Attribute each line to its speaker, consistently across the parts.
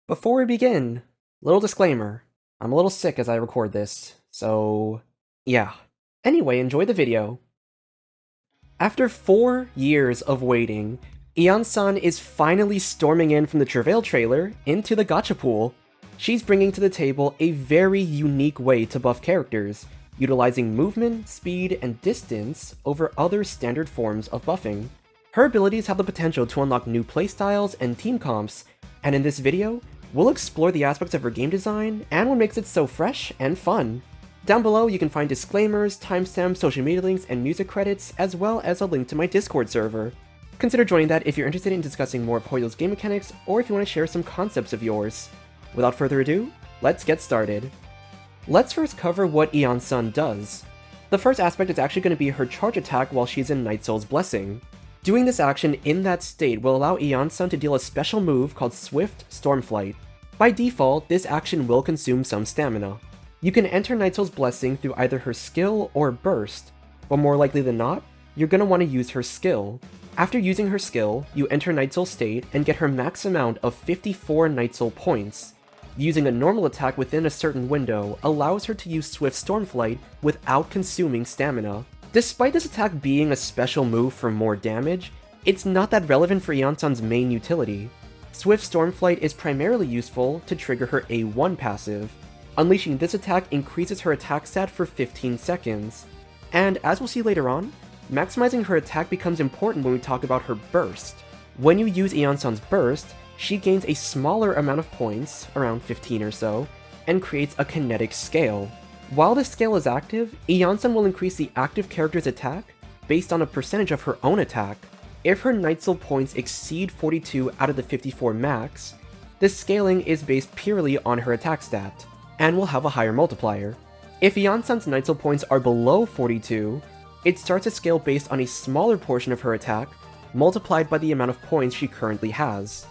Speaker 1: Before we begin, little disclaimer. I'm a little sick as I record this, so yeah. Anyway, enjoy the video. After 4 years of waiting, Eon-san is finally storming in from the Travail trailer into the gacha pool. She's bringing to the table a very unique way to buff characters, utilizing movement, speed, and distance over other standard forms of buffing. Her abilities have the potential to unlock new playstyles and team comps, and in this video, we'll explore the aspects of her game design and what makes it so fresh and fun. Down below, you can find disclaimers, timestamps, social media links, and music credits, as well as a link to my Discord server. Consider joining that if you're interested in discussing more of Hoyo's game mechanics, or if you want to share some concepts of yours. Without further ado, let's get started. Let's first cover what Eon-san does. The first aspect is actually going to be her charge attack while she's in Night Soul's Blessing. Doing this action in that state will allow Eon-san to deal a special move called Swift Stormflight. By default, this action will consume some stamina. You can enter Night Soul's Blessing through either her skill or burst, but more likely than not, you're going to want to use her skill. After using her skill, you enter Night Soul state and get her max amount of 54 Night Soul points. Using a normal attack within a certain window allows her to use Swift Stormflight without consuming stamina. Despite this attack being a special move for more damage, it's not that relevant for Eon-san's main utility. Swift Stormflight is primarily useful to trigger her A1 passive. Unleashing this attack increases her attack stat for 15 seconds. And as we'll see later on, maximizing her attack becomes important when we talk about her burst. When you use Eon-san's burst, she gains a smaller amount of points, around 15 or so, and creates a kinetic scale. While this scale is active, Eon-san will increase the active character's attack based on a percentage of her own attack. If her Night Soul points exceed 42 out of the 54 max, this scaling is based purely on her attack stat, and will have a higher multiplier. If Eon-san's Night Soul points are below 42, it starts to scale based on a smaller portion of her attack, multiplied by the amount of points she currently has.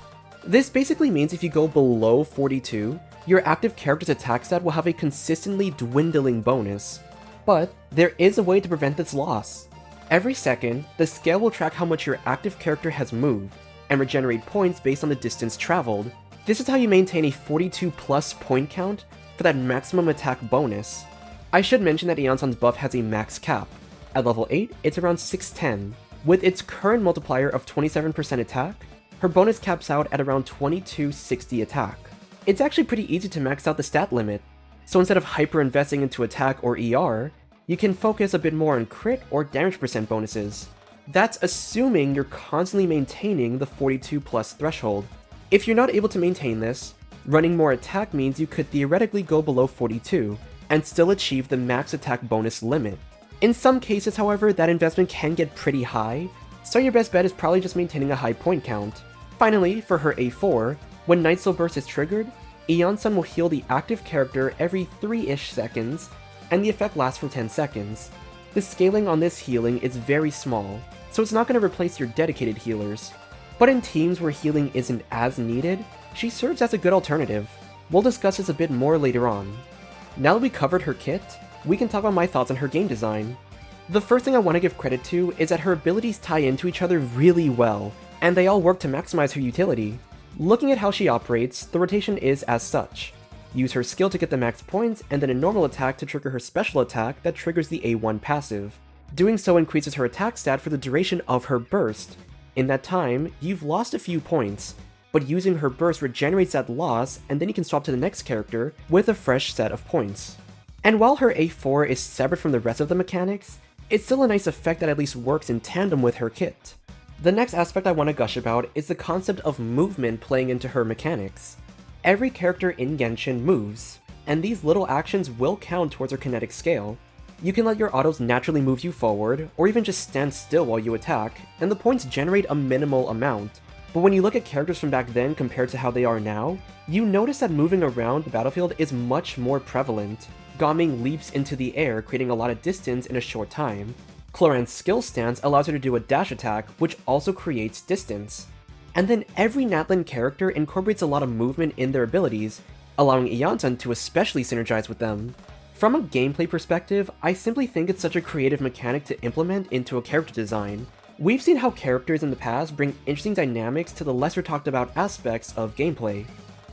Speaker 1: This basically means if you go below 42, your active character's attack stat will have a consistently dwindling bonus. But there is a way to prevent this loss. Every second, the scale will track how much your active character has moved, and regenerate points based on the distance traveled. This is how you maintain a 42 plus point count for that maximum attack bonus. I should mention that Eon-san's buff has a max cap. At level 8, it's around 610. With its current multiplier of 27% attack, her bonus caps out at around 2260 attack. It's actually pretty easy to max out the stat limit, so instead of hyper investing into attack or ER, you can focus a bit more on crit or damage percent bonuses. That's assuming you're constantly maintaining the 42 plus threshold. If you're not able to maintain this, running more attack means you could theoretically go below 42 and still achieve the max attack bonus limit. In some cases, however, that investment can get pretty high, so your best bet is probably just maintaining a high point count. Finally, for her A4, when Night Soul Burst is triggered, Eon-san will heal the active character every 3-ish seconds, and the effect lasts for 10 seconds. The scaling on this healing is very small, so it's not going to replace your dedicated healers. But in teams where healing isn't as needed, she serves as a good alternative. We'll discuss this a bit more later on. Now that we covered her kit, we can talk about my thoughts on her game design. The first thing I want to give credit to is that her abilities tie into each other really well, and they all work to maximize her utility. Looking at how she operates, the rotation is as such. Use her skill to get the max points, and then a normal attack to trigger her special attack that triggers the A1 passive. Doing so increases her attack stat for the duration of her burst. In that time, you've lost a few points, but using her burst regenerates that loss, and then you can swap to the next character with a fresh set of points. And while her A4 is separate from the rest of the mechanics, it's still a nice effect that at least works in tandem with her kit. The next aspect I want to gush about is the concept of movement playing into her mechanics. Every character in Genshin moves, and these little actions will count towards her kinetic scale. You can let your autos naturally move you forward, or even just stand still while you attack, and the points generate a minimal amount. But when you look at characters from back then compared to how they are now, you notice that moving around the battlefield is much more prevalent. Gaming leaps into the air, creating a lot of distance in a short time. Cloran's skill stance allows her to do a dash attack, which also creates distance. And then every Natlan character incorporates a lot of movement in their abilities, allowing Eon-san to especially synergize with them. From a gameplay perspective, I simply think it's such a creative mechanic to implement into a character design. We've seen how characters in the past bring interesting dynamics to the lesser talked about aspects of gameplay.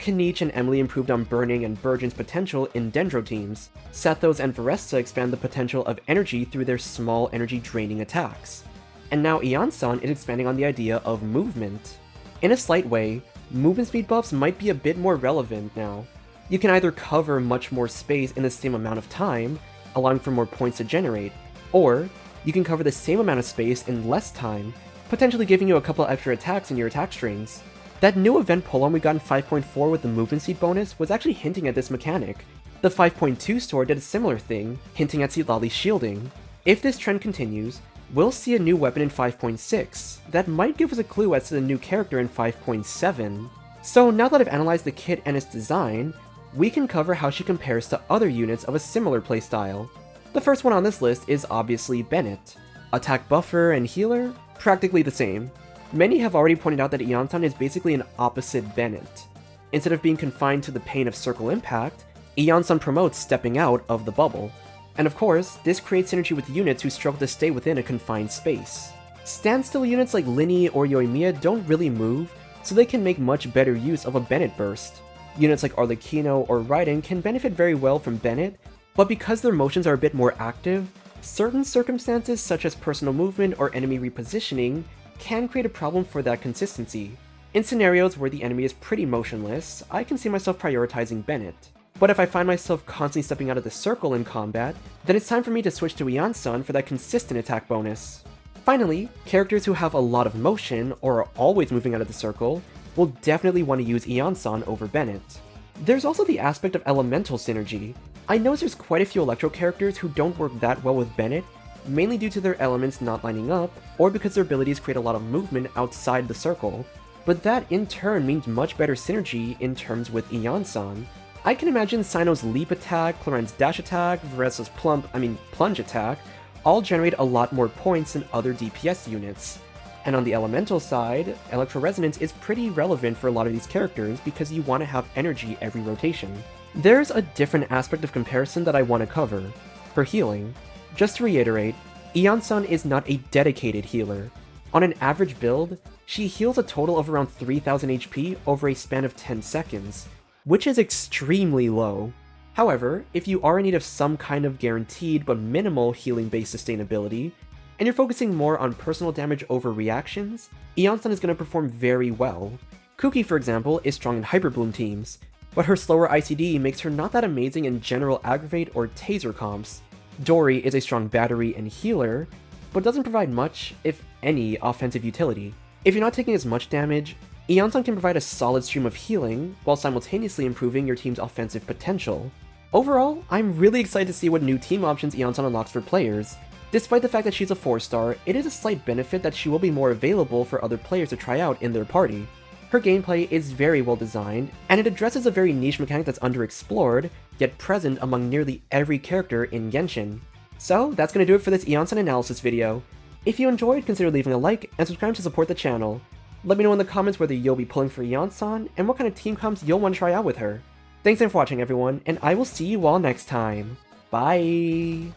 Speaker 1: Kaniche and Emily improved on Burning and Burgeon's potential in Dendro teams. Sethos and Veresta expand the potential of energy through their small energy draining attacks. And now Iansan is expanding on the idea of movement. In a slight way, movement speed buffs might be a bit more relevant now. You can either cover much more space in the same amount of time, allowing for more points to generate, or you can cover the same amount of space in less time, potentially giving you a couple extra attacks in your attack strings. That new event pull-on we got in 5.4 with the movement speed bonus was actually hinting at this mechanic. The 5.2 store did a similar thing, hinting at Citlali's shielding. If this trend continues, we'll see a new weapon in 5.6 that might give us a clue as to the new character in 5.7. So now that I've analyzed the kit and its design, we can cover how she compares to other units of a similar playstyle. The first one on this list is obviously Bennett. Attack buffer and healer? Practically the same. Many have already pointed out that Iansan is basically an opposite Bennett. Instead of being confined to the pain of circle impact, Iansan promotes stepping out of the bubble. And of course, this creates synergy with units who struggle to stay within a confined space. Standstill units like Linny or Yoimiya don't really move, so they can make much better use of a Bennett burst. Units like Arlecchino or Raiden can benefit very well from Bennett, but because their motions are a bit more active, certain circumstances such as personal movement or enemy repositioning can create a problem for that consistency. In scenarios where the enemy is pretty motionless, I can see myself prioritizing Bennett. But if I find myself constantly stepping out of the circle in combat, then it's time for me to switch to Iansan for that consistent attack bonus. Finally, characters who have a lot of motion or are always moving out of the circle will definitely want to use Iansan over Bennett. There's also the aspect of elemental synergy. I notice there's quite a few Electro characters who don't work that well with Bennett, mainly due to their elements not lining up, or because their abilities create a lot of movement outside the circle, but that in turn means much better synergy in terms with Iansan. I can imagine Cyno's leap attack, Cloran's dash attack, Veresta's plunge attack, all generate a lot more points than other DPS units. And on the elemental side, Electro Resonance is pretty relevant for a lot of these characters because you want to have energy every rotation. There's a different aspect of comparison that I want to cover. For healing, just to reiterate, Iansan is not a dedicated healer. On an average build, she heals a total of around 3000 HP over a span of 10 seconds, which is extremely low. However, if you are in need of some kind of guaranteed but minimal healing-based sustainability, and you're focusing more on personal damage over reactions, Iansan is going to perform very well. Kuki, for example, is strong in Hyper Bloom teams, but her slower ICD makes her not that amazing in general Aggravate or Taser comps. Dori is a strong battery and healer, but doesn't provide much, if any, offensive utility. If you're not taking as much damage, Iansan can provide a solid stream of healing, while simultaneously improving your team's offensive potential. Overall, I'm really excited to see what new team options Iansan unlocks for players. Despite the fact that she's a 4-star, it is a slight benefit that she will be more available for other players to try out in their party. Her gameplay is very well designed, and it addresses a very niche mechanic that's underexplored, yet present among nearly every character in Genshin. So that's gonna do it for this Iansan analysis video. If you enjoyed, consider leaving a like and subscribe to support the channel. Let me know in the comments whether you'll be pulling for Iansan and what kind of team comps you'll want to try out with her. Thanks again for watching everyone, and I will see you all next time. Bye!